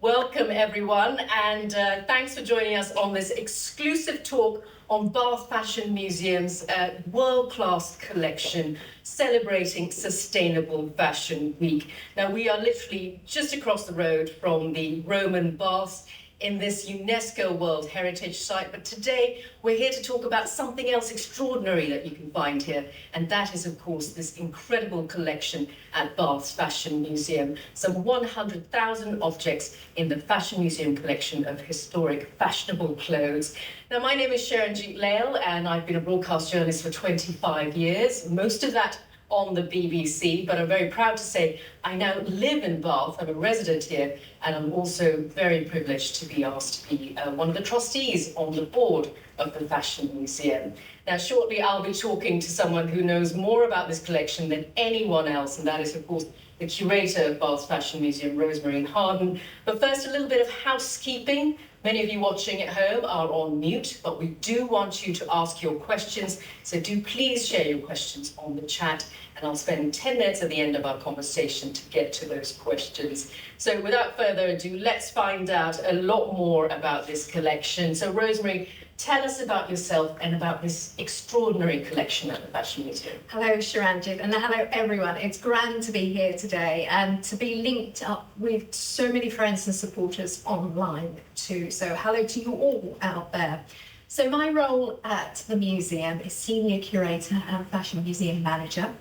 Welcome everyone, and thanks for joining us on this exclusive talk on Bath Fashion Museum's world-class collection celebrating Sustainable Fashion Week. Now, we are literally just across the road from the Roman baths in this UNESCO World Heritage Site, but today we're here to talk about something else extraordinary that you can find here, and that is, of course, this incredible collection at Bath's Fashion Museum. Some 100,000 objects in the Fashion Museum collection of historic fashionable clothes. Now, my name is Sharanjit Leyl, and I've been a broadcast journalist for 25 years, most of that on the BBC, but I'm very proud to say I now live in Bath. I'm a resident here, and I'm also very privileged to be asked to be one of the trustees on the board of the Fashion Museum. Now, shortly I'll be talking to someone who knows more about this collection than anyone else, and that is, of course, the curator of Bath's Fashion Museum, Rosemary Harden. But first, a little bit of housekeeping. Many of you watching at home are on mute, but we do want you to ask your questions. So do please share your questions on the chat, and I'll spend 10 minutes at the end of our conversation to get to those questions. So without further ado, let's find out a lot more about this collection. So Rosemary, tell us about yourself and about this extraordinary collection at the Fashion Museum. Hello, Sharanjit, and hello, everyone. It's grand to be here today and to be linked up with so many friends and supporters online too. So hello to you all out there. So my role at the museum is Senior Curator and Fashion Museum Manager.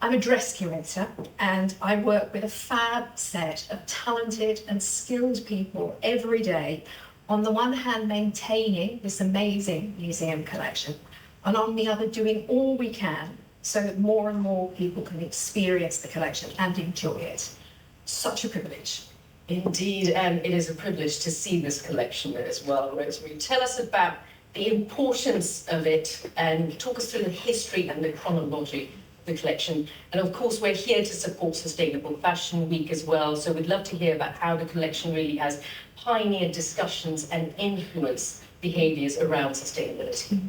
I'm a dress curator, and I work with a fab set of talented and skilled people every day, on the one hand maintaining this amazing museum collection, and on the other doing all we can so that more and more people can experience the collection and enjoy it. Such a privilege. Indeed, and it is a privilege to see this collection as well, Rosemary. Tell us about the importance of it and talk us through the history and the chronology of the collection. And of course, we're here to support Sustainable Fashion Week as well, so we'd love to hear about how the collection really has pioneered discussions and influenced behaviours around sustainability.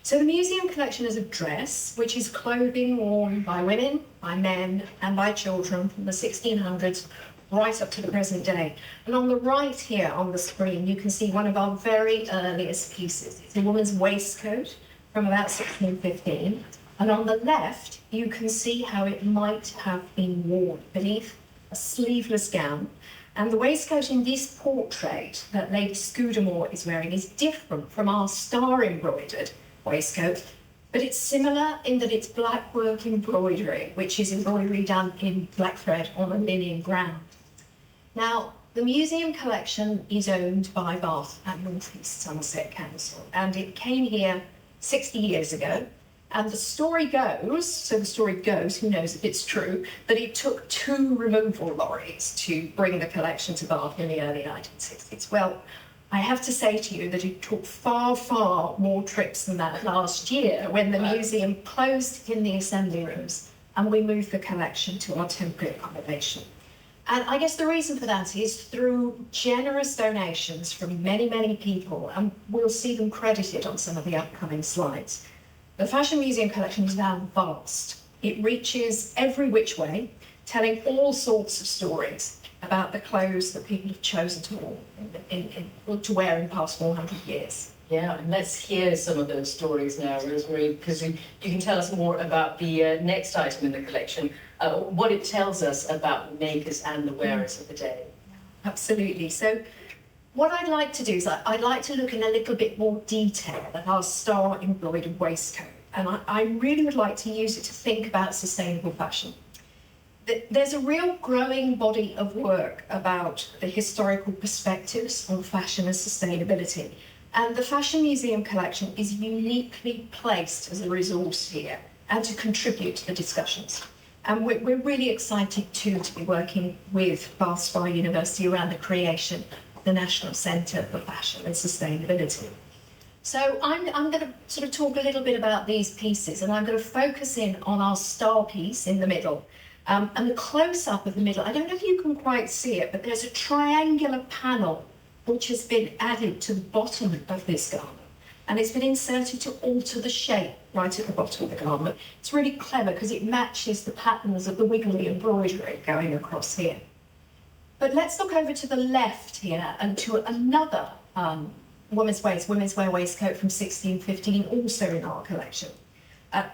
So the museum collection is a dress, which is clothing worn by women, by men, and by children from the 1600s right up to the present day. And on the right here on the screen, you can see one of our very earliest pieces. It's a woman's waistcoat from about 1615. And on the left, you can see how it might have been worn beneath a sleeveless gown. And the waistcoat in this portrait that Lady Scudamore is wearing is different from our star-embroidered waistcoat, but it's similar in that it's black work embroidery, which is embroidery done in black thread on a linen ground. Now, the museum collection is owned by Bath and North East Somerset Council, and it came here 60 years ago. And the story goes, who knows if it's true, that it took 2 removal lorries to bring the collection to Bath in the early 1960s. Well, I have to say to you that it took far, far more trips than that last year when the museum closed in the assembly rooms and we moved the collection to our temporary accommodation. And I guess the reason for that is through generous donations from many, many people, and we'll see them credited on some of the upcoming slides. The Fashion Museum collection is now vast. It reaches every which way, telling all sorts of stories about the clothes that people have chosen to wear in the past 400 years. Yeah, and let's hear some of those stories now, Rosemary, because you can tell us more about the next item in the collection, what it tells us about the makers and the wearers of the day. Absolutely. So what I'd like to do is I'd like to look in a little bit more detail at our star embroidered waistcoat, and I really would like to use it to think about sustainable fashion. There's a real growing body of work about the historical perspectives on fashion and sustainability, and the Fashion Museum collection is uniquely placed as a resource here and to contribute to the discussions. And we're really excited too to be working with Bath Spa University around the creation the National Centre for Fashion and Sustainability. So I'm going to sort of talk a little bit about these pieces, and I'm going to focus in on our star piece in the middle. And the close-up of the middle, I don't know if you can quite see it, but there's a triangular panel which has been added to the bottom of this garment. And it's been inserted to alter the shape right at the bottom of the garment. It's really clever because it matches the patterns of the wiggly embroidery going across here. But let's look over to the left here and to another women's wear waistcoat from 1615, also in our collection.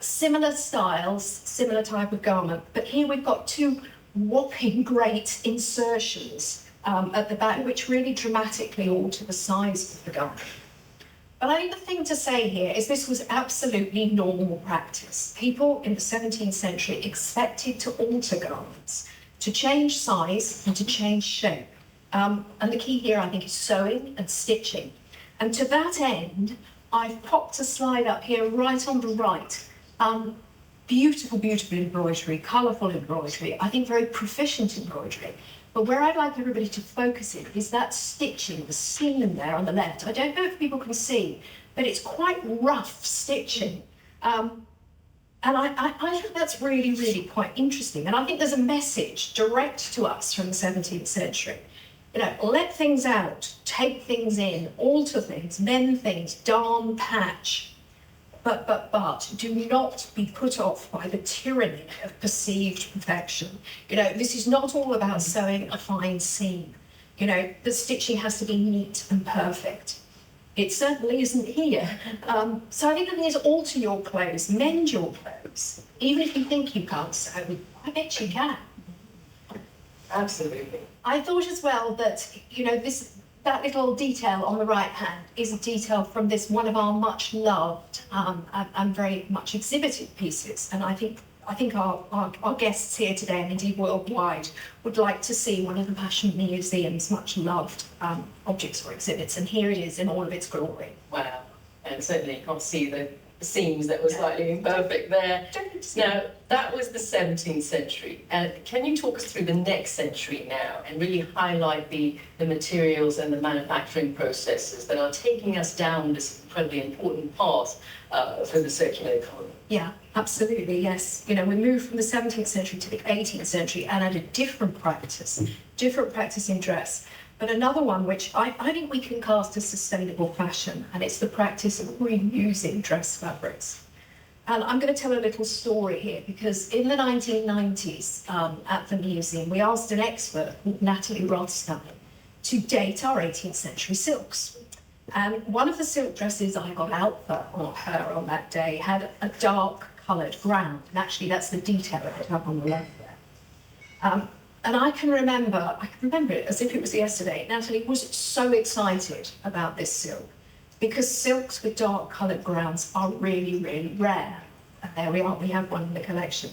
Similar styles, similar type of garment, but here we've got two whopping great insertions at the back, which really dramatically alter the size of the garment. But I think the thing to say here is this was absolutely normal practice. People in the 17th century expected to alter garments, to change size and to change shape. And the key here, I think, is sewing and stitching. And to that end, I've popped a slide up here right on the right. Beautiful, beautiful embroidery, colourful embroidery, I think very proficient embroidery. But where I'd like everybody to focus in is that stitching, the seam there on the left. I don't know if people can see, but it's quite rough stitching. And I think that's really, really quite interesting. And I think there's a message direct to us from the 17th century. You know, let things out, take things in, alter things, mend things, darn, patch. But do not be put off by the tyranny of perceived perfection. You know, this is not all about sewing a fine seam. You know, the stitching has to be neat and perfect. It certainly isn't here. So I think the thing is, alter your clothes, mend your clothes. Even if you think you can't sew, I bet you can. Absolutely. I thought as well that, you know, that little detail on the right hand is a detail from this one of our much loved and very much exhibited pieces. And I think our guests here today, and indeed worldwide, would like to see one of the Fashion Museum's much loved objects or exhibits. And here it is in all of its glory. Wow. And certainly you can't see the seams that were slightly imperfect there. Now, that was the 17th century. And can you talk us through the next century now and really highlight the materials and the manufacturing processes that are taking us down this incredibly important path for the circular economy? Yeah, absolutely, yes. You know, we moved from the 17th century to the 18th century and had a different practice in dress. But another one which I think we can cast as sustainable fashion, and it's the practice of reusing dress fabrics. And I'm going to tell a little story here, because in the 1990s at the museum, we asked an expert, Natalie Rothstein, to date our 18th century silks. And one of the silk dresses I got out for her on that day had a dark coloured ground. And actually, that's the detail of it up on the left there. And I can remember it as if it was yesterday. Natalie was so excited about this silk because silks with dark coloured grounds are really, really rare. And there we are, we have one in the collection.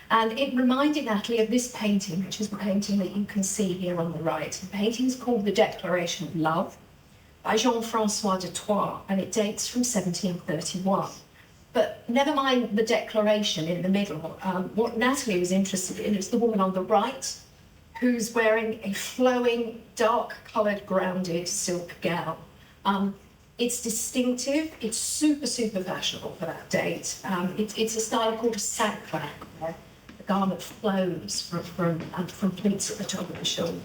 And it reminded Natalie of this painting, which is the painting that you can see here on the right. The painting is called The Declaration of Love by Jean-François de Troyes, and it dates from 1731. But never mind the declaration in the middle. What Natalie was interested in is the woman on the right, who's wearing a flowing, dark-coloured, grounded silk gown. It's distinctive, it's super, super fashionable for that date. It's a style called a sac-bag, where the garment flows from pleats at the top of the shoulder.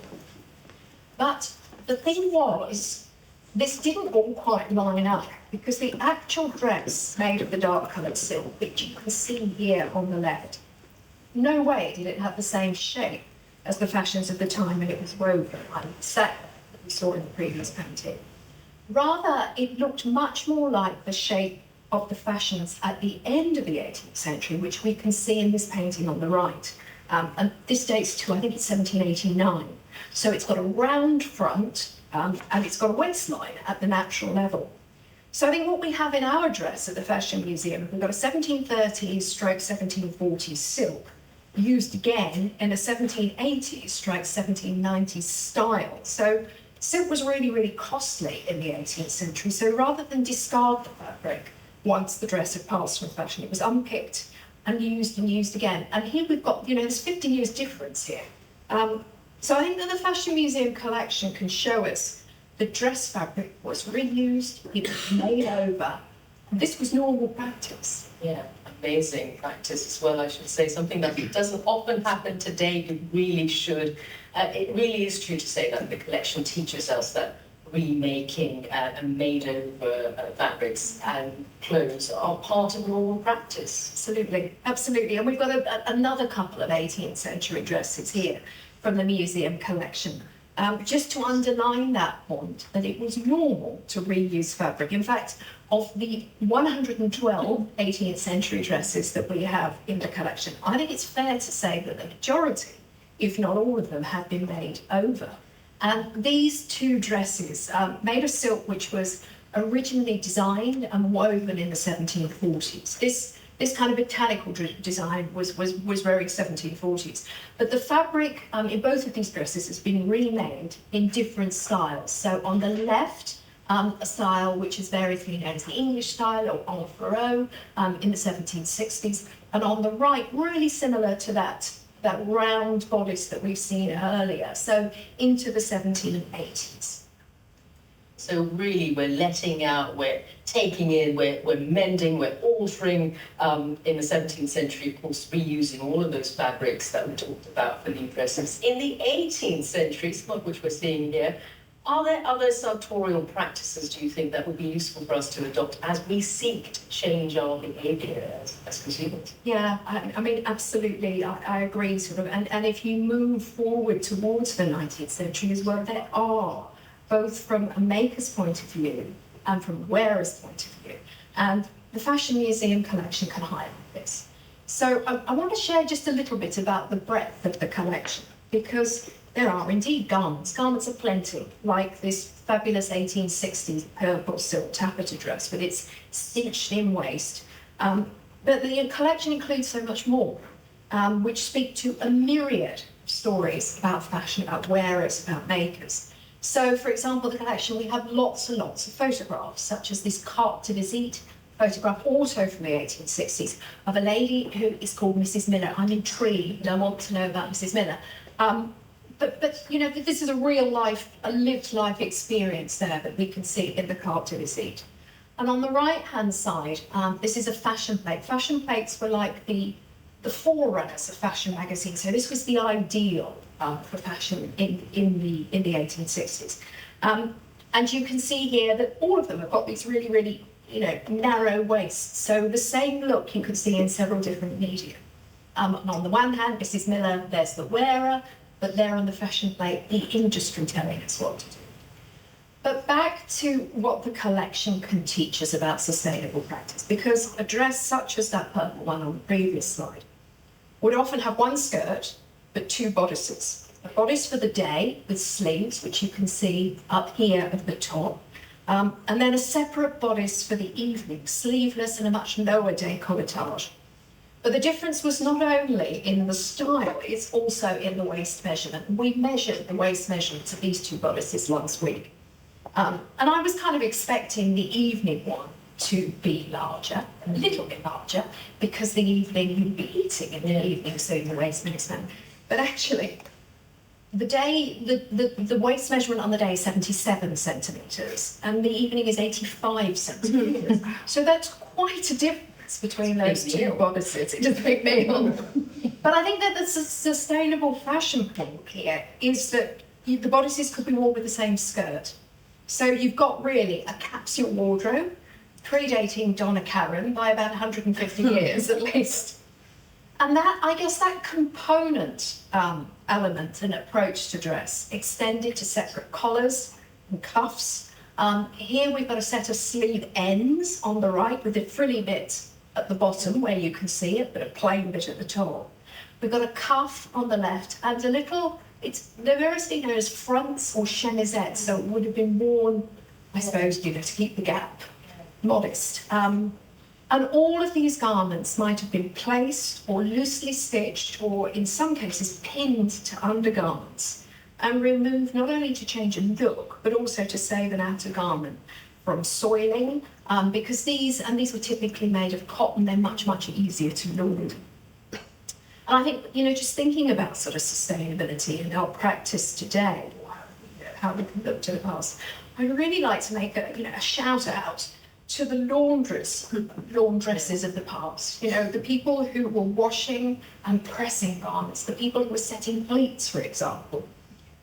But the thing was, this didn't all quite line up, because the actual dress made of the dark-coloured silk, which you can see here on the left, no way did it have the same shape as the fashions of the time when it was woven, like the sack that we saw in the previous painting. Rather, it looked much more like the shape of the fashions at the end of the 18th century, which we can see in this painting on the right. And this dates to, I think it's 1789. So it's got a round front and it's got a waistline at the natural level. So I think what we have in our dress at the Fashion Museum, we've got a 1730s stroke 1740s silk, used again in a 1780s stroke 1790s style. So silk was really, really costly in the 18th century. So rather than discard the fabric once the dress had passed from fashion, it was unpicked and used again. And here we've got, you know, there's 50 years difference here. So I think that the Fashion Museum collection can show us the dress fabric was reused, it was made over. This was normal practice. Yeah. Amazing practice as well, I should say, something that doesn't often happen today, but really should. It really is true to say that the collection teaches us that remaking and made over fabrics and clothes are part of normal practice. Absolutely, absolutely. And we've got another couple of 18th century dresses here from the museum collection. just to underline that point, that it was normal to reuse fabric. In fact, of the 112 18th century dresses that we have in the collection, I think it's fair to say that the majority, if not all of them, have been made over. And these two dresses, made of silk, which was originally designed and woven in the 1740s. This kind of botanical design was very 1740s. But the fabric in both of these dresses has been remade in different styles. So on the left, a style which is variously known as the English style or en furrow in the 1760s. And on the right, really similar to that round bodice that we've seen earlier, so into the 1780s. So really, we're letting out, we're taking in, we're mending, we're altering. In the 17th century, of course, reusing all of those fabrics that we talked about for new dresses. In the 18th century, some of which we're seeing here, are there other sartorial practices, do you think, that would be useful for us to adopt as we seek to change our behaviour as consumers? Yeah, I mean, absolutely, I agree, sort of. And if you move forward towards the 19th century as well, there are, both from a maker's point of view and from a wearer's point of view. And the Fashion Museum collection can highlight this. So I want to share just a little bit about the breadth of the collection, because there are indeed garments. Garments are plenty, like this fabulous 1860s purple silk taffeta dress with its cinched-in waist. But the collection includes so much more, which speak to a myriad of stories about fashion, about wearers, about makers. So, for example, the collection, we have lots and lots of photographs, such as this carte de visite photograph, also from the 1860s, of a lady who is called Mrs. Miller. I'm intrigued. I want to know about Mrs. Miller. But you know, this is a real life, a lived life experience there that we can see in the carte de visite. And on the right-hand side, this is a fashion plate. Fashion plates were like the forerunners of fashion magazines. So this was the ideal for fashion in the 1860s. And you can see here that all of them have got these really, really, you know, narrow waists. So the same look you can see in several different media. And on the one hand, Mrs. Miller, there's the wearer, but there on the fashion plate, the industry telling us what to do. But back to what the collection can teach us about sustainable practice, because a dress such as that purple one on the previous slide would often have one skirt, but two bodices. A bodice for the day with sleeves, which you can see up here at the top, and then a separate bodice for the evening, sleeveless and a much lower décolletage. But the difference was not only in the style, it's also in the waist measurement. We measured the waist measurements of these two bodices last week. And I was kind of expecting the evening one to be larger, a little bit larger, because the evening you'd be eating in the evening, so the waist measurement. But actually, the waist measurement on the day is 77 centimetres, and the evening is 85 centimetres. So that's quite a difference between those two bodices. It's a big meal. But I think that the sustainable fashion point here is that the bodices could be worn with the same skirt. So you've got really a capsule wardrobe, predating Donna Karan by about 150 years at least. And that, I guess, that component element and approach to dress extended to separate collars and cuffs. Here we've got a set of sleeve ends on the right with a frilly bit at the bottom where you can see it, but a plain bit at the top. We've got a cuff on the left and a little, they're variously known as fronts or chemisettes, so it would have been worn, I suppose, you know, to keep the gap modest. And all of these garments might have been placed or loosely stitched or in some cases pinned to undergarments and removed not only to change a look, but also to save an outer garment from soiling, because these were typically made of cotton, they're much, much easier to lord. And I think, you know, just thinking about sort of sustainability and our practice today, how we can look to the past, I'd really like to make a shout out to the laundresses of the past. You know, the people who were washing and pressing garments, the people who were setting pleats, for example.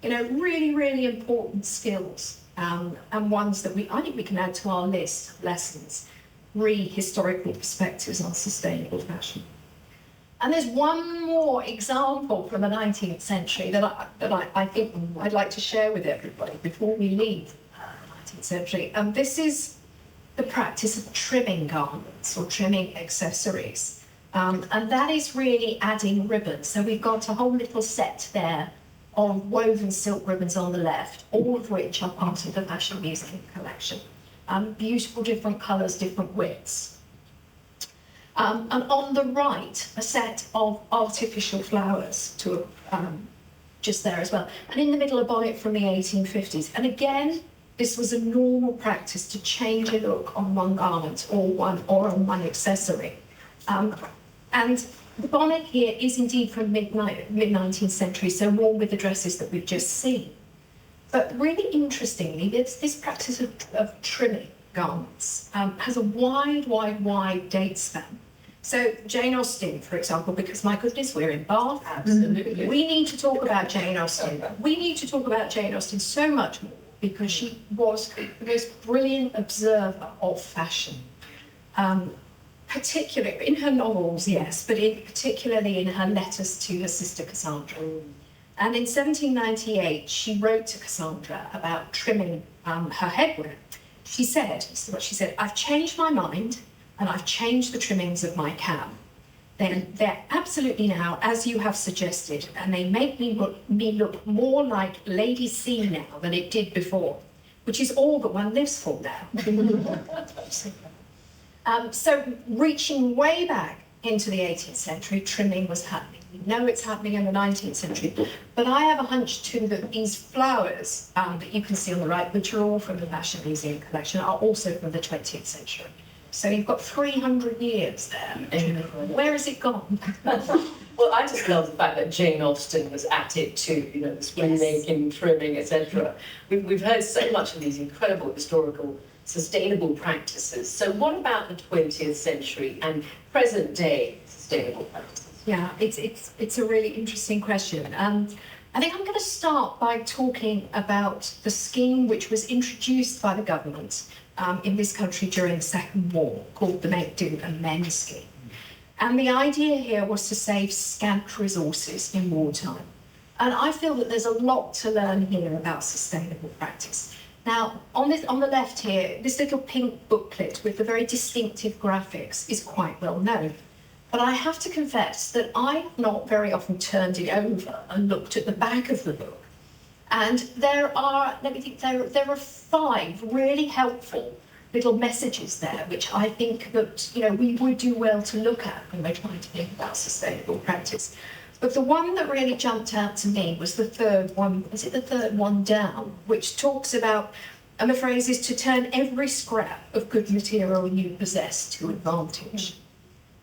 You know, really, really important skills. And ones that I think we can add to our list of lessons, historical perspectives on sustainable fashion. And there's one more example from the 19th century that I think I'd like to share with everybody before we leave the 19th century. And this is the practice of trimming garments or trimming accessories. And that is really adding ribbons. So we've got a whole little set there of woven silk ribbons on the left, all of which are part of the Fashion Museum collection. Beautiful different colours, different widths. And on the right, a set of artificial flowers to just there as well. And in the middle, a bonnet from the 1850s. And again, this was a normal practice to change a look on one garment or on one accessory. And the bonnet here is indeed from mid-19th century, so worn with the dresses that we've just seen. But really interestingly, this practice of trimming garments has a wide date span. So Jane Austen, for example, because my goodness, we're in Bath. Absolutely. We need to talk about Jane Austen. We need to talk about Jane Austen so much more because she was the most brilliant observer of fashion. Particularly in her novels, yes, but particularly in her letters to her sister Cassandra. And in 1798, she wrote to Cassandra about trimming her headwear. She said, this is what she said, "I've changed my mind and I've changed the trimmings of my cap. They're absolutely now, as you have suggested, and they make me look more like Lady C now than it did before, which is all that one lives for now." So reaching way back into the 18th century, trimming was happening. We know it's happening in the 19th century, but I have a hunch too that these flowers that you can see on the right, which are all from the Fashion Museum collection, are also from the 20th century. So you've got 300 years there. Where has it gone? Well, I just love the fact that Jane Austen was at it too, you know, the remaking, trimming, etc. We've heard so much of these incredible historical sustainable practices. So what about the 20th century and present day sustainable practices? Yeah, it's a really interesting question. I think I'm going to start by talking about the scheme which was introduced by the government in this country during the Second War, called the Make, Do and Mend scheme. And the idea here was to save scant resources in wartime. And I feel that there's a lot to learn here about sustainable practice. Now, on the left here, this little pink booklet with the very distinctive graphics is quite well known. But I have to confess that I have not very often turned it over and looked at the back of the book. And there are 5 really helpful little messages there, which I think that, you know, we would do well to look at when we're trying to think about sustainable practice. But the one that really jumped out to me was the third one, is it the third one down, which talks about, and the phrase is to turn every scrap of good material you possess to advantage.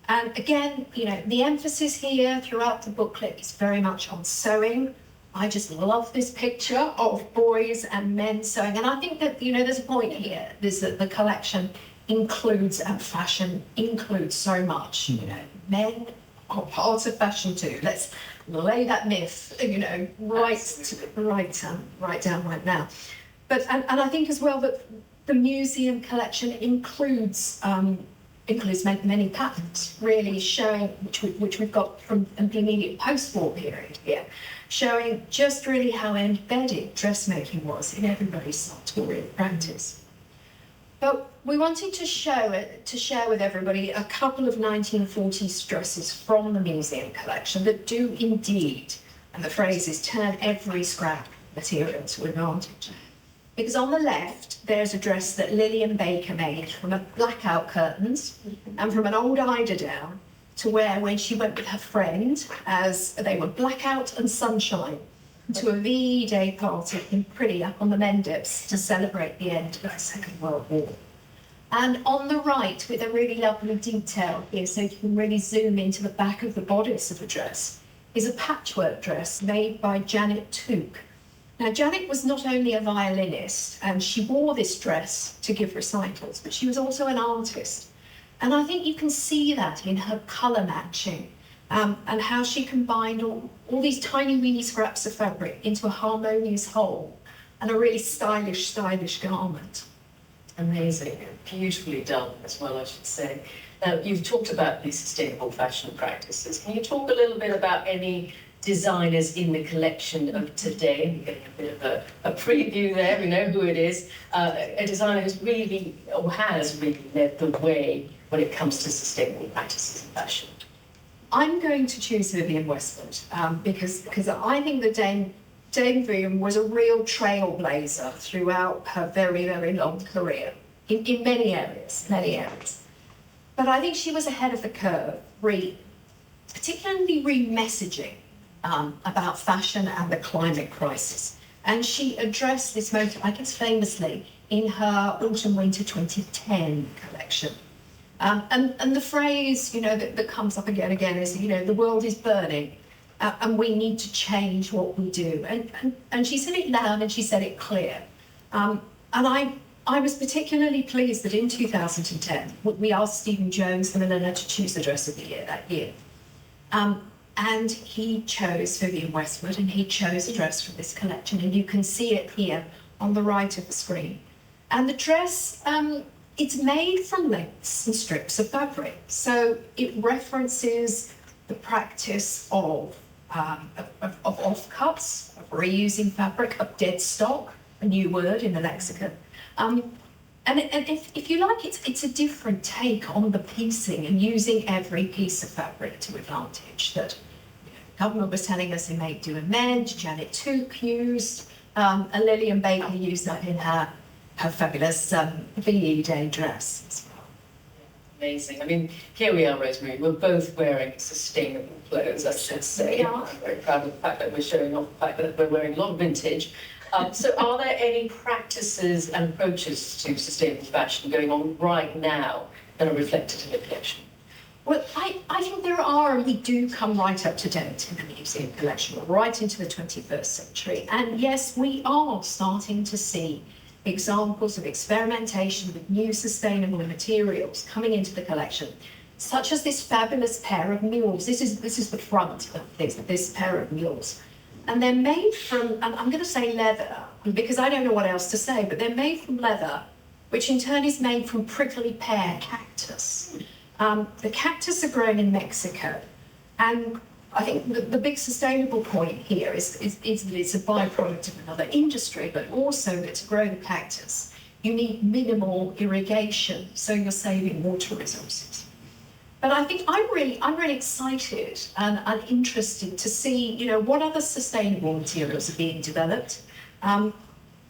And again, you know, the emphasis here throughout the booklet is very much on sewing. I just love this picture of boys and men sewing. And I think that, you know, there's a point here, is that the collection includes, and fashion includes so much, you know, men are part of fashion too. Let's lay that myth, you know, right down right now. But and I think as well that the museum collection includes many patterns, really showing which we've got from the immediate post-war period here, showing just really how embedded dressmaking was in everybody's sartorial practice. But we wanted to share with everybody a couple of 1940s dresses from the museum collection that do indeed, and the phrase is, turn every scrap material to advantage. Because on the left, there's a dress that Lillian Baker made from a blackout curtains and from an old eiderdown to wear when she went with her friend, as they were blackout and sunshine, to a V-Day party in Priddy up on the Mendips to celebrate the end of the Second World War. And on the right, with a really lovely detail here, so you can really zoom into the back of the bodice of the dress, is a patchwork dress made by Janet Took. Now, Janet was not only a violinist, and she wore this dress to give recitals, but she was also an artist. And I think you can see that in her colour matching, and how she combined all these tiny, weeny scraps of fabric into a harmonious whole, and a really stylish garment. Amazing, beautifully done as well, I should say. Now, you've talked about these sustainable fashion practices. Can you talk a little bit about any designers in the collection of today? We're getting a bit of a preview there, we know who it is. A designer who's really, or has really led the way when it comes to sustainable practices in fashion. I'm going to choose Vivan West because I think that Dame Vivan was a real trailblazer throughout her very, very long career in many areas. But I think she was ahead of the curve, particularly re-messaging about fashion and the climate crisis. And she addressed this most, I guess, famously in her Autumn-Winter 2010 collection. And the phrase, that comes up again and again is, the world is burning and we need to change what we do. And she said it loud and she said it clear. And I was particularly pleased that in 2010, we asked Stephen Jones, the milliner, to choose the dress of the year that year. And he chose Vivan West, and he chose a dress from this collection. And you can see it here on the right of the screen. And the dress, it's made from lengths and strips of fabric. So it references the practice of offcuts, of reusing fabric, of dead stock, a new word in the lexicon. And if you like, it's a different take on the piecing and using every piece of fabric to advantage that the government was telling us in Make, Do Meny, Janet Took used, and Lillian Baker used that in her fabulous VE Day dress as well. Amazing. I mean, here we are, Rosemary. We're both wearing sustainable clothes, I should say. Yeah. I'm very proud of the fact that we're showing off the fact that we're wearing a lot of vintage. So are there any practices and approaches to sustainable fashion going on right now that are reflected in the collection? Well, I think there are, and we do come right up to date in the museum collection, right into the 21st century. And yes, we are starting to see examples of experimentation with new sustainable materials coming into the collection, such as this fabulous pair of mules. This is the front of this pair of mules. And they're made from, and I'm going to say leather, because I don't know what else to say, but they're made from leather, which in turn is made from prickly pear cactus. The cactus are grown in Mexico, and I think the big sustainable point here is that it's a byproduct of another industry, but also that to grow the cactus, you need minimal irrigation, so you're saving water resources. But I think I'm really excited and interested to see, what other sustainable materials are being developed,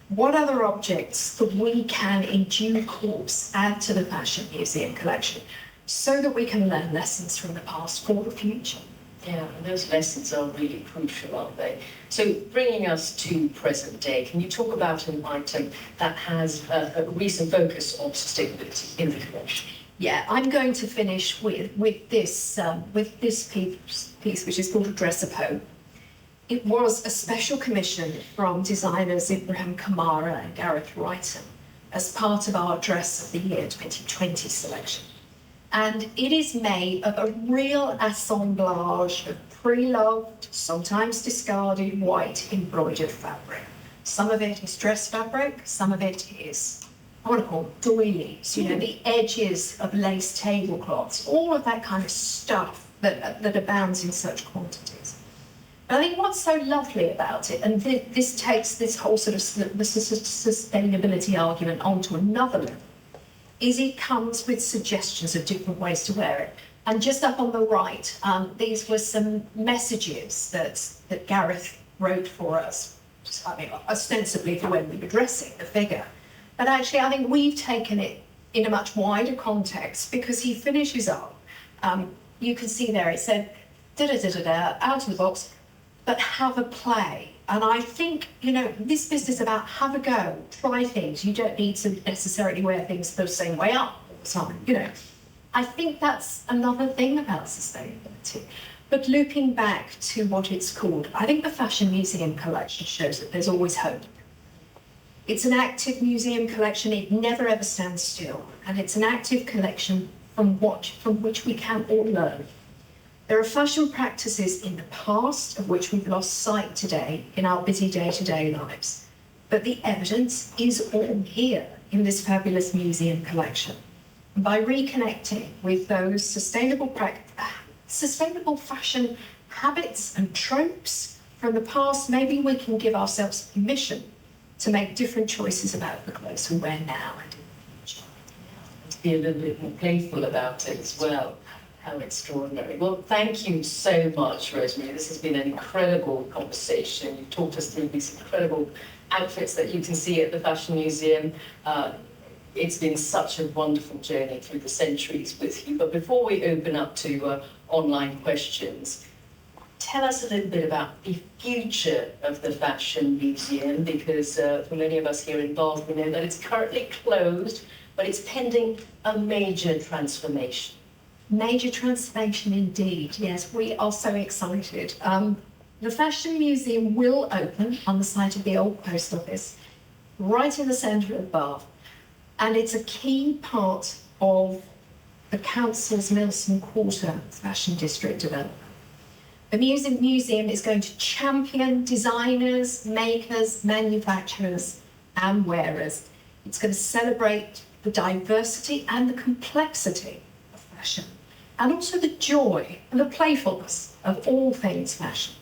what other objects that we can, in due course, add to the Fashion Museum collection, so that we can learn lessons from the past for the future. Yeah, and those lessons are really crucial, aren't they? So bringing us to present day, can you talk about an item that has a recent focus on sustainability in the collection? Yeah, I'm going to finish with this piece, which is called a Dress of Hope. It was a special commission from designers Ibrahim Kamara and Gareth Wrighton as part of our Dress of the Year 2020 selection. And it is made of a real assemblage of pre-loved, sometimes discarded white embroidered fabric. Some of it is dress fabric, some of it is, I want to call it doilies, the edges of lace tablecloths, all of that kind of stuff that abounds in such quantities. But I think what's so lovely about it, and this takes this whole sort of sustainability argument onto another level, is it comes with suggestions of different ways to wear it. And just up on the right, these were some messages that Gareth wrote for us, ostensibly for when we were dressing the figure. But actually, I think we've taken it in a much wider context, because he finishes up. You can see there, it said, out of the box, but have a play. And I think, this business about have a go, try things. You don't need to necessarily wear things the same way up all the time, I think that's another thing about sustainability. But looping back to what it's called, I think the Fashion Museum collection shows that there's always hope. It's an active museum collection, it never ever stands still. And it's an active collection from which we can all learn. There are fashion practices in the past of which we've lost sight today in our busy day-to-day lives. But the evidence is all here in this fabulous museum collection. by reconnecting with those sustainable fashion habits and tropes from the past, maybe we can give ourselves permission to make different choices about the clothes we wear now and in the future. To be a little bit more playful about it as well. How extraordinary. Well, thank you so much, Rosemary. This has been an incredible conversation. You've talked us through these incredible outfits that you can see at the Fashion Museum. It's been such a wonderful journey through the centuries with you. But before we open up to online questions, tell us a little bit about the future of the Fashion Museum, because for many of us here in Bath, we know that it's currently closed, but it's pending a major transformation. Major transformation indeed, yes, we are so excited. The Fashion Museum will open on the site of the old post office, right in the centre of Bath, and it's a key part of the Council's Milson Quarter Fashion District development. The museum is going to champion designers, makers, manufacturers and wearers. It's going to celebrate the diversity and the complexity of fashion, and also the joy and the playfulness of all things fashion.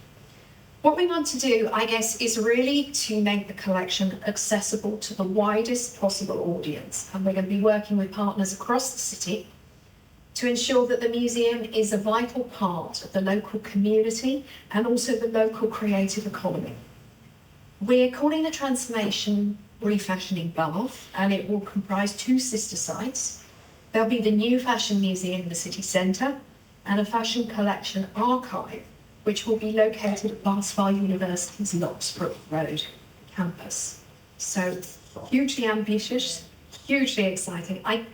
What we want to do, I guess, is really to make the collection accessible to the widest possible audience. And we're going to be working with partners across the city to ensure that the museum is a vital part of the local community and also the local creative economy. We're calling the transformation Refashioning Bath, and it will comprise 2 sister sites. There'll be the new Fashion Museum in the city centre and a fashion collection archive, which will be located at Bath University's Locksbrook Road campus. So hugely ambitious, hugely exciting. I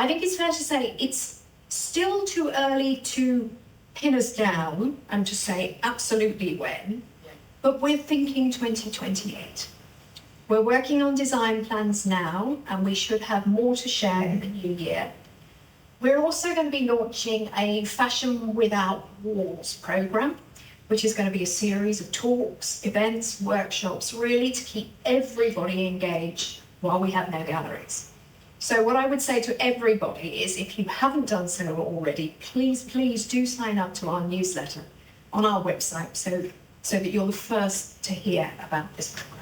think it's fair to say it's still too early to pin us down and to say absolutely when, but we're thinking 2028. We're working on design plans now, and we should have more to share in the new year. We're also going to be launching a Fashion Without Walls programme, which is going to be a series of talks, events, workshops, really to keep everybody engaged while we have no galleries. So what I would say to everybody is, if you haven't done so already, please do sign up to our newsletter on our website so that you're the first to hear about this programme.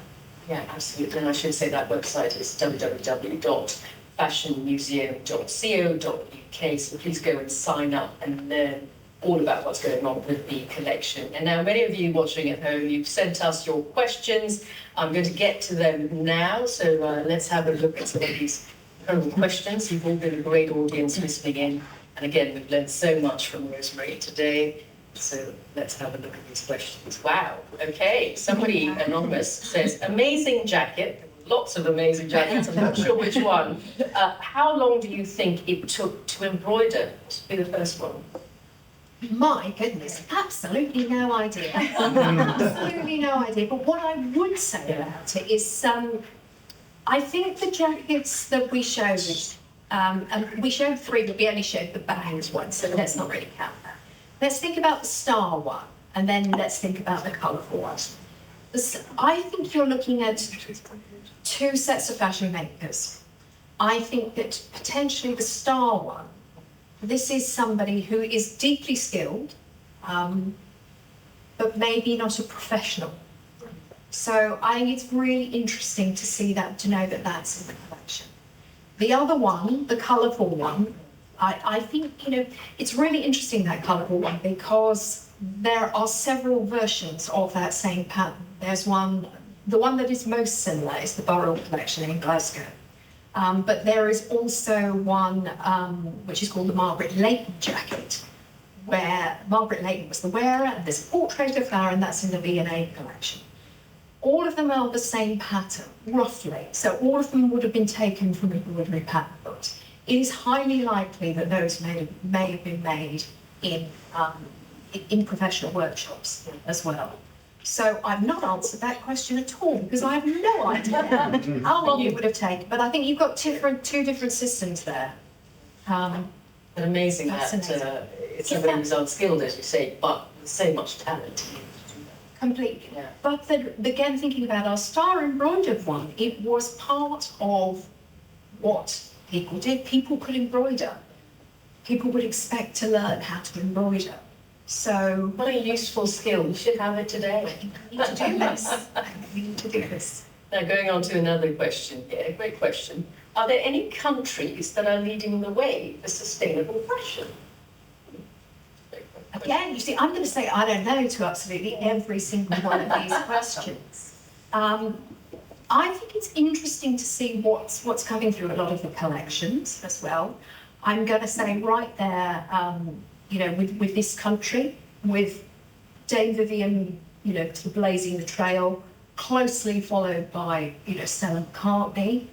Yeah, absolutely. And I should say that website is www.fashionmuseum.co.uk. So please go and sign up and learn all about what's going on with the collection. And now many of you watching at home, you've sent us your questions. I'm going to get to them now. So let's have a look at some of these incredible questions. You've all been a great audience listening in. And again, we've learned so much from Rosemary today. So let's have a look at these questions. Wow. Okay. Somebody anonymous says, amazing jacket. Lots of amazing jackets. I'm not sure which one. How long do you think it took to embroider to be the first one? My goodness, absolutely no idea. Absolutely no idea. But what I would say about it is, I think the jackets that we showed, and we showed 3, but we only showed the bangs one, so let's not really count that. Let's think about the star one, and then let's think about the colourful one. I think you're looking at 2 sets of fashion makers. I think that potentially the star one, this is somebody who is deeply skilled, but maybe not a professional. So I think it's really interesting to see that, to know that that's in the collection. The other one, the colourful one, I think, it's really interesting, that colourful one, because there are several versions of that same pattern. There's one, the one that is most similar is the Borough collection in Glasgow. But there is also one which is called the Margaret Leighton jacket, where Margaret Leighton was the wearer, and there's a portrait of her, and that's in the V&A collection. All of them are the same pattern, roughly. So all of them would have been taken from embroidery pattern books. It is highly likely that those may have been made in professional workshops as well. So I've not answered that question at all, because I have no idea how long it would have taken. But I think you've got two different systems there. Amazing that it's somebody who's unskilled, as you say, but with so much talent. Completely. Yeah. But again, thinking about our star embroidered one, it was part of what people did. People could embroider. People would expect to learn how to embroider. So, what a useful skill. We should have it today. we need to do this. We need to do this. Now, going on to another question here, great question. Are there any countries that are leading the way for sustainable fashion? Again, you see, I'm going to say I don't know to absolutely every single one of these questions. I think it's interesting to see what's coming through a lot of the collections as well. I'm going to say right there, with this country, with Dame Vivian, sort of blazing the trail, closely followed by, Stella McCartney,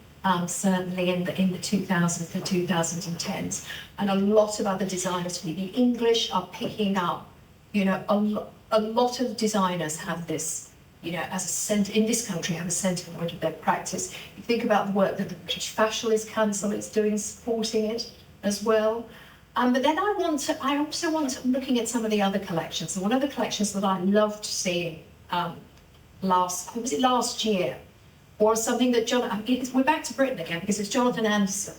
certainly in the 2000s and 2010s, and a lot of other designers. The English are picking up, a lot of designers have this, as a centre in this country, have a centre point of their practice. You think about the work that the British Fashionist Council is doing, supporting it as well. But then I also want to, looking at some of the other collections. One of the collections that I loved seeing last year, or something that we're back to Britain again because it's Jonathan Anderson,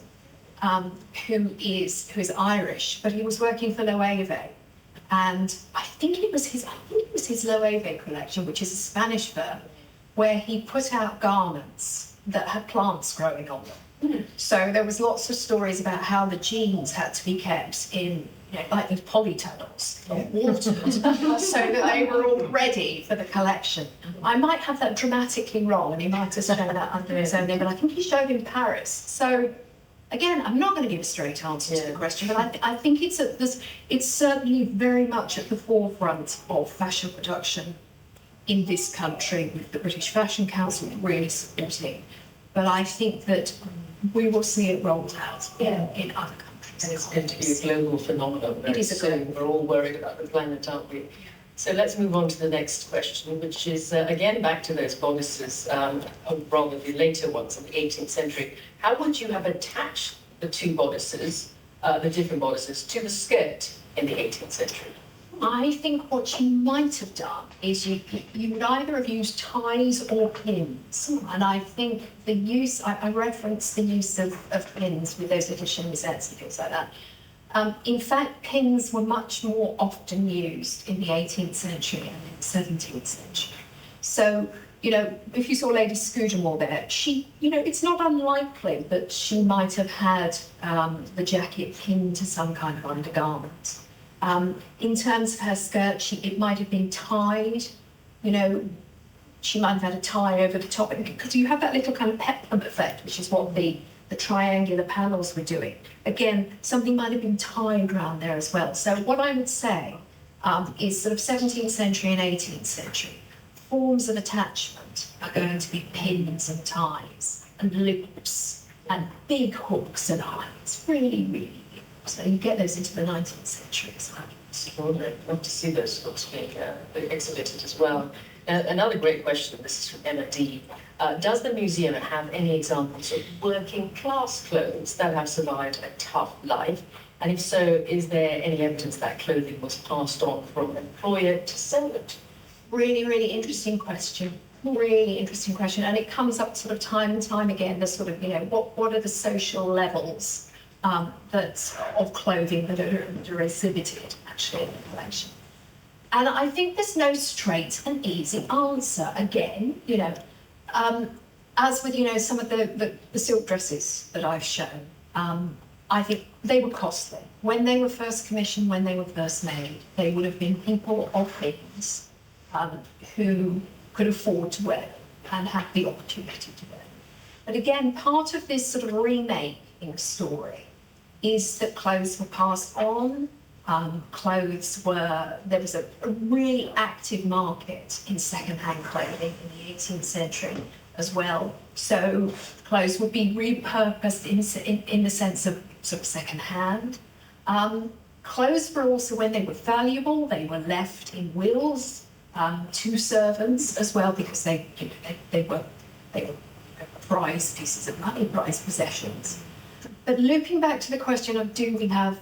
who is Irish, but he was working for Loewe, and I think it was his Loewe collection, which is a Spanish firm, where he put out garments that had plants growing on them. So there was lots of stories about how the jeans had to be kept in, like the polytunnels, watered, so that they were all ready for the collection. I might have that dramatically wrong, and he might have shown that under his own name, but I think he showed in Paris. So again, I'm not going to give a straight answer to the question, but I think it's certainly very much at the forefront of fashion production in this country, with the British Fashion Council really supporting. But I think that we will see it rolled out in other countries. And it's going to be a global phenomenon. It is a global. We're all worried about the planet, aren't we? So let's move on to the next question, which is, again, back to those bodices, or rather the later ones of the 18th century. How would you have attached the two bodices, the different bodices, to the skirt in the 18th century? I think what you might have done is you would either have used ties or pins. And I think the use, I referenced the use of pins with those little chemisettes and things like that. In fact, pins were much more often used in the 18th century and in the 17th century. So, if you saw Lady Scudamore there, she, it's not unlikely that she might have had the jacket pinned to some kind of undergarment. In terms of her skirt, it might have been tied, she might have had a tie over the top, because you have that little kind of peplum effect, which is what the triangular panels were doing. Again, something might have been tied around there as well. So what I would say is sort of 17th century and 18th century, forms of attachment are going to be pins and ties and loops and big hooks and eyes, really, really. So you get those into the 19th century as well. Extraordinary. Love to see those books being exhibited as well. Another great question, this is from Emma D. Does the museum have any examples of working class clothes that have survived a tough life? And if so, is there any evidence that clothing was passed on from employer to servant? Really, really interesting question. Really interesting question. And it comes up sort of time and time again, the sort of, what are the social levels of clothing that are exhibited actually in the collection. And I think there's no straight and easy answer. Again, as with some of the silk dresses that I've shown, I think they were costly. When they were first commissioned, when they were first made, they would have been people of means who could afford to wear them and have the opportunity to wear them. But again, part of this sort of remaking story is that clothes were passed on. There was a really active market in second-hand clothing in the 18th century as well. So clothes would be repurposed in the sense of sort of second-hand. Clothes were also, when they were valuable, they were left in wills to servants as well, because they were prized pieces of money, prized possessions. But looping back to the question of, do we have,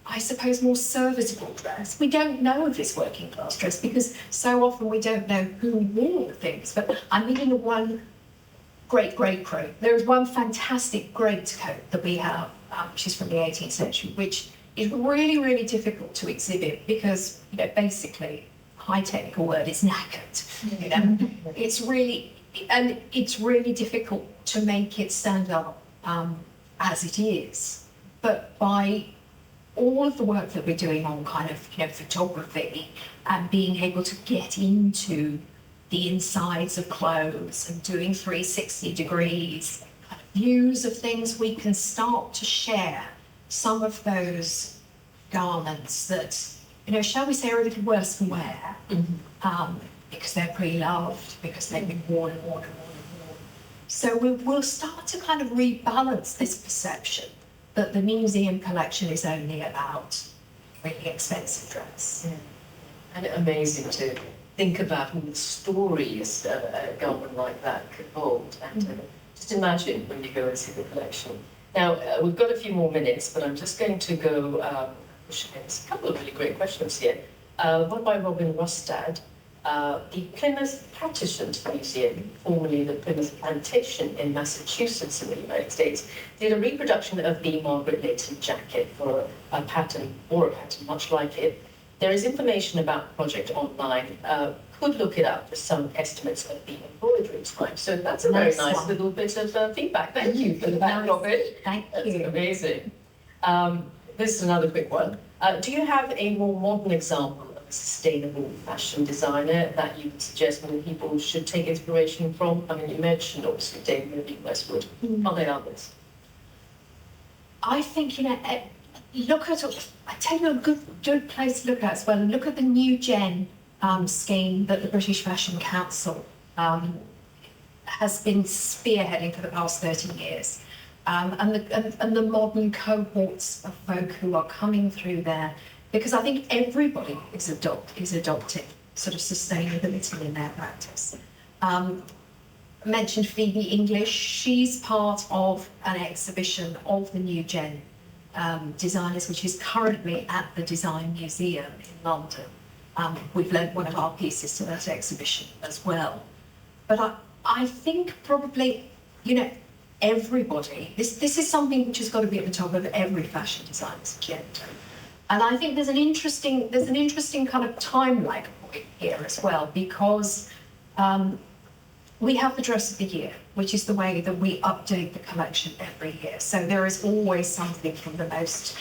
I suppose, more serviceable dress? We don't know if it's working class dress, because so often we don't know who wore the things. But I'm thinking of one great. There is one fantastic greatcoat that we have, which is from the 18th century, which is really, really difficult to exhibit because, basically, high technical word is knackered. It's really difficult to make it stand up as it is. But by all of the work that we're doing on kind of, photography and being able to get into the insides of clothes and doing 360 degrees views of things, we can start to share some of those garments that, shall we say, are a little worse for wear, because they're pre-loved, because they've been worn and worn and worn and worn. So we'll start to kind of rebalance this perception that the museum collection is only about really expensive dress. Yeah. And amazing to think about all the stories a garment like that could hold, and just imagine when you go and see the collection. Now, we've got a few more minutes, but I'm just going to go push against a couple of really great questions here. One by Robin Rustad. The Plymouth Pattishant Museum, formerly the Plymouth Plantation in Massachusetts in the United States, did a reproduction of the Margaret Leighton jacket for a pattern much like it. There is information about the project online. Could look it up for some estimates of the embroidery time. So that's a very nice little bit of feedback. Thank you for that, Robin. Thank That's you. amazing. This is another quick one. Do you have a more modern example of a sustainable fashion designer that you would suggest more people should take inspiration from? I mean, you mentioned obviously Vivan West. Are there others? I think, look at, I tell you a good place to look at as well, and look at the New Gen scheme that the British Fashion Council has been spearheading for the past 30 years. And the modern cohorts of folk who are coming through there, because I think everybody is adopting sort of sustainability in their practice. I mentioned Phoebe English. She's part of an exhibition of the New Gen designers, which is currently at the Design Museum in London. We've lent one of our pieces to that exhibition as well. But I think probably, everybody, this is something which has got to be at the top of every fashion designer's agenda. And I think there's an interesting kind of time lag point here as well, because we have the dress of the year, which is the way that we update the collection every year. So there is always something from the most,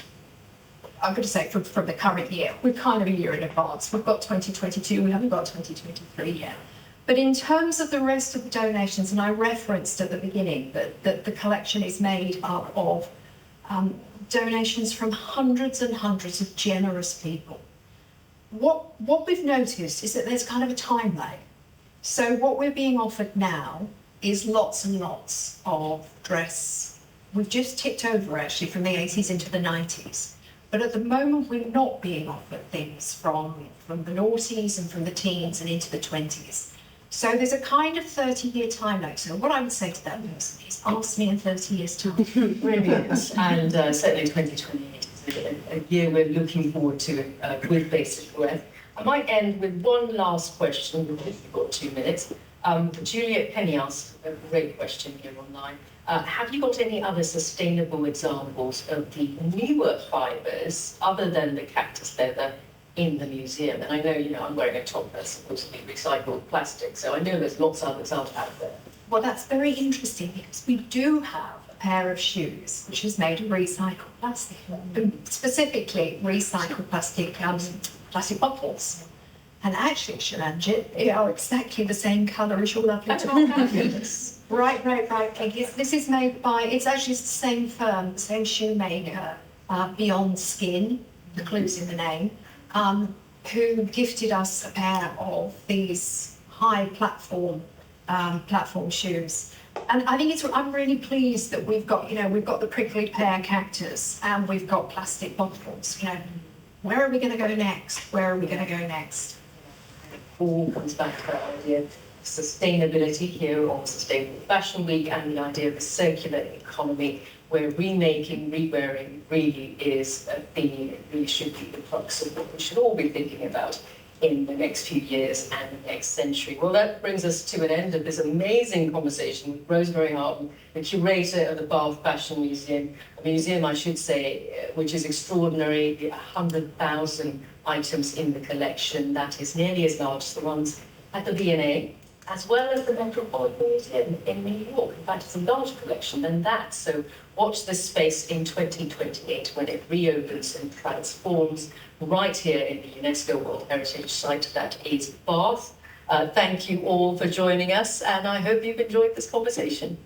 I'm going to say from the current year. We're kind of a year in advance. We've got 2022, we haven't got 2023 yet. But in terms of the rest of the donations, and I referenced at the beginning that the collection is made up of donations from hundreds and hundreds of generous people. What we've noticed is that there's kind of a time lag. So what we're being offered now is lots and lots of dress. We've just tipped over actually from the 80s into the 90s. But at the moment, we're not being offered things from the noughties and from the teens and into the 20s. So there's a kind of 30-year time lag. So what I would say to that person is ask me in 30 years' time. Brilliant. And certainly 2028 is a year we're looking forward to with bated breath. I might end with one last question, because we've got 2 minutes. Juliet Penny asked a great question here online. Have you got any other sustainable examples of the newer fibres, other than the cactus leather, in the museum? And I know, I'm wearing a top that's supposed to be recycled plastic, so I know there's lots of others out there. Well, that's very interesting, because we do have a pair of shoes which is made of recycled plastic, specifically recycled plastic bottles. And actually, Sharanjit, they are exactly the same colour as your lovely top. Right. This is made by, it's actually the same firm, the same shoemaker, Beyond Skin, the clue's in the name, who gifted us a pair of these high platform shoes. And I think I'm really pleased that we've got the prickly pear cactus and we've got plastic bottles. Where are we going to go next? All comes back to that idea of sustainability here on Sustainable Fashion Week, and the idea of a circular economy where remaking, rewearing really is a theme. It really should be the crux of what we should all be thinking about in the next few years and the next century. Well, that brings us to an end of this amazing conversation with Rosemary Harden, the curator of the Bath Fashion Museum, a museum, I should say, which is extraordinary, 100,000 items in the collection. That is nearly as large as the ones at the V&A, as well as the Metropolitan Museum in New York. In fact, it's a larger collection than that. So watch this space in 2028 when it reopens and transforms right here in the UNESCO World Heritage Site that is Bath. Thank you all for joining us, and I hope you've enjoyed this conversation.